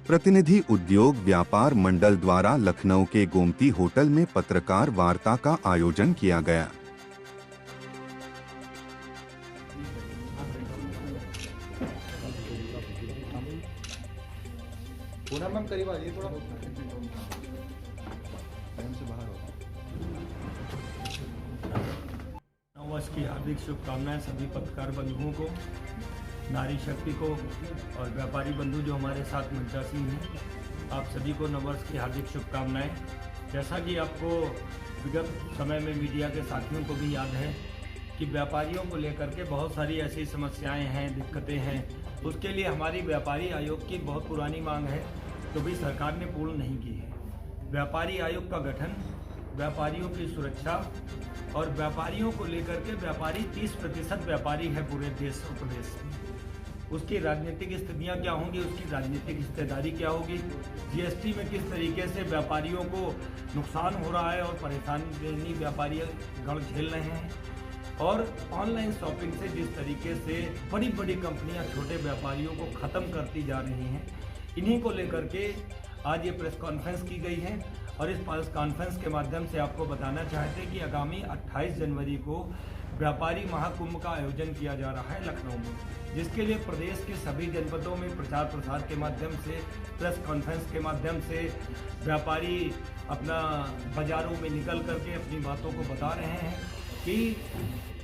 प्रतिनिधि उद्योग व्यापार मंडल द्वारा लखनऊ के गोमती होटल में पत्रकार वार्ता का आयोजन किया गया। मैम करीब आ जाइए थोड़ा नववर्ष की हार्दिक शुभकामनाएं सभी पत्रकार बंधुओं को, नारी शक्ति को और व्यापारी बंधु जो हमारे साथ मंचासीन हैं, आप सभी को नववर्ष की हार्दिक शुभकामनाएं। जैसा कि आपको विगत समय में मीडिया के साथियों को भी याद है कि व्यापारियों को लेकर के बहुत सारी ऐसी समस्याएं हैं, दिक्कतें हैं, उसके लिए हमारी व्यापारी आयोग की बहुत पुरानी मांग है तो भी सरकार ने पूर्ण नहीं की है। व्यापारी आयोग का गठन, व्यापारियों की सुरक्षा और व्यापारियों को लेकर के व्यापारी 30% व्यापारी है पूरे देश और प्रदेश में। उसकी राजनीतिक स्थितियाँ क्या होंगी, उसकी राजनीतिक हिस्सेदारी क्या होगी, जीएसटी में किस तरीके से व्यापारियों को नुकसान हो रहा है और परेशानी व्यापारी गढ़ झेल रहे हैं, और ऑनलाइन शॉपिंग से जिस तरीके से बड़ी बड़ी कंपनियां छोटे व्यापारियों को ख़त्म करती जा रही हैं, इन्हीं को लेकर के आज ये प्रेस कॉन्फ्रेंस की गई है। और इस प्रेस कॉन्फ्रेंस के माध्यम से आपको बताना चाहते हैं कि आगामी 28 जनवरी को व्यापारी महाकुंभ का आयोजन किया जा रहा है लखनऊ में, जिसके लिए प्रदेश के सभी जनपदों में प्रचार प्रसार के माध्यम से, प्रेस कॉन्फ्रेंस के माध्यम से व्यापारी अपना बाजारों में निकल करके अपनी बातों को बता रहे हैं कि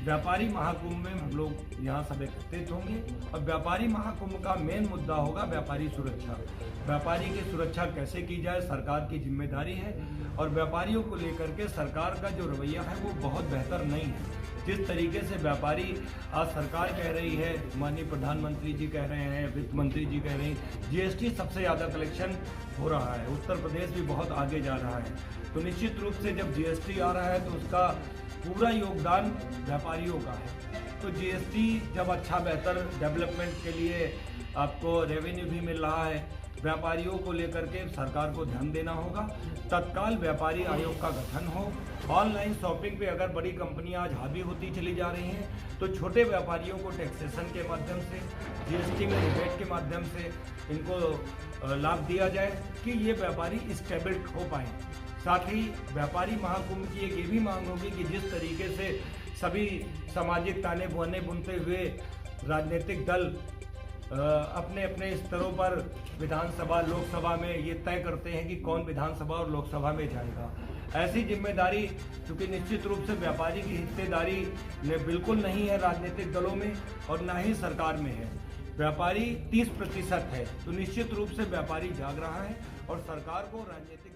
व्यापारी महाकुंभ में हम लोग यहाँ सब एकत्रित होंगे और व्यापारी महाकुंभ का मेन मुद्दा होगा व्यापारी सुरक्षा। व्यापारी की सुरक्षा कैसे की जाए, सरकार की जिम्मेदारी है। और व्यापारियों को लेकर के सरकार का जो रवैया है वो बहुत बेहतर नहीं है। जिस तरीके से व्यापारी आज सरकार कह रही है, माननीय प्रधानमंत्री जी कह रहे हैं, वित्त मंत्री जी कह रहे हैं, जीएसटी सबसे ज़्यादा कलेक्शन हो रहा है, उत्तर प्रदेश भी बहुत आगे जा रहा है, तो निश्चित रूप से जब जीएसटी आ रहा है तो उसका पूरा योगदान व्यापारियों का है। तो जीएसटी जब अच्छा बेहतर डेवलपमेंट के लिए आपको रेवेन्यू भी मिल रहा है, व्यापारियों को लेकर के सरकार को ध्यान देना होगा। तत्काल व्यापारी आयोग का गठन हो। ऑनलाइन शॉपिंग पे अगर बड़ी कंपनियां आज हावी होती चली जा रही हैं तो छोटे व्यापारियों को टैक्सेशन के माध्यम से, जीएसटी में रिबेट के माध्यम से इनको लाभ दिया जाए कि ये व्यापारी स्टेबल हो पाएँ। साथ ही व्यापारी महाकुंभ की एक ये भी मांग होगी कि जिस तरीके से सभी सामाजिक ताने बाने बुनते हुए राजनीतिक दल अपने अपने स्तरों पर विधानसभा, लोकसभा में ये तय करते हैं कि कौन विधानसभा और लोकसभा में जाएगा, ऐसी जिम्मेदारी क्योंकि निश्चित रूप से व्यापारी की हिस्सेदारी बिल्कुल नहीं है राजनीतिक दलों में और ना ही सरकार में है। व्यापारी 30% है, तो निश्चित रूप से व्यापारी जाग रहा है और सरकार को राजनीतिक